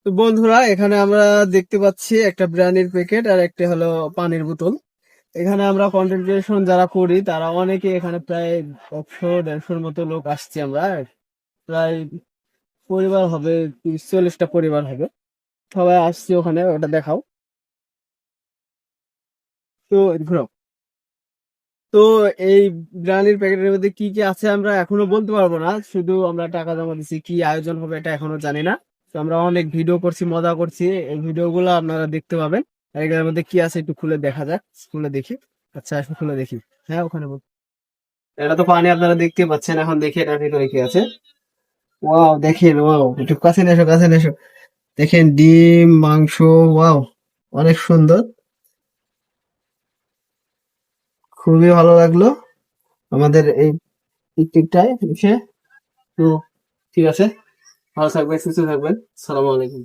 তো বন্ধুরা, এখানে আমরা দেখতে পাচ্ছি একটা বিরিয়ানির প্যাকেট আর একটা হলো পানির বোতল। এখানে আমরা কন্টেন্ট ক্রিয়েশন যারা করি তারা অনেকে এখানে প্রায় 100-150 মতো লোক আসছি আমরা। প্রায় পরিবার হবে 30-40টা পরিবার হবে। সবাই আসছি ওখানে, ওটা দেখাও। তো ঘুরাও। তো এই বিরিয়ানির প্যাকেটের মধ্যে কি কি আছে আমরা এখনো বলতে পারবো না, শুধু আমরা টাকা জমা দিচ্ছি, কি আয়োজন হবে এটা এখনো জানি না। তো আমরা অনেক ভিডিও করছি, মজা করছি, এই ভিডিও গুলো আপনারা দেখতে পাবেন। আর এটার মধ্যে কি আছে একটু খুলে দেখা যাক, খুলে দেখি। আচ্ছা আসো, খুলে দেখি। হ্যাঁ, ওখানে এটা তো পানি আপনারা দেখতে পাচ্ছেন, এখন দেখি এটার ভিতরে কি আছে। ওয়াও, দেখেন, ওয়াও, একটু কাছে নিয়ে এসো, কাছে নিয়ে এসো। দেখেন, ডিম, মাংস। ওয়াও, অনেক সুন্দর। খুবই ভালো লাগলো আমাদের এই পিকনিকটায় এসে। তো ঠিক আছে, ভালো থাকবেন, সুস্থ থাকবেন। সালামু আলাইকুম।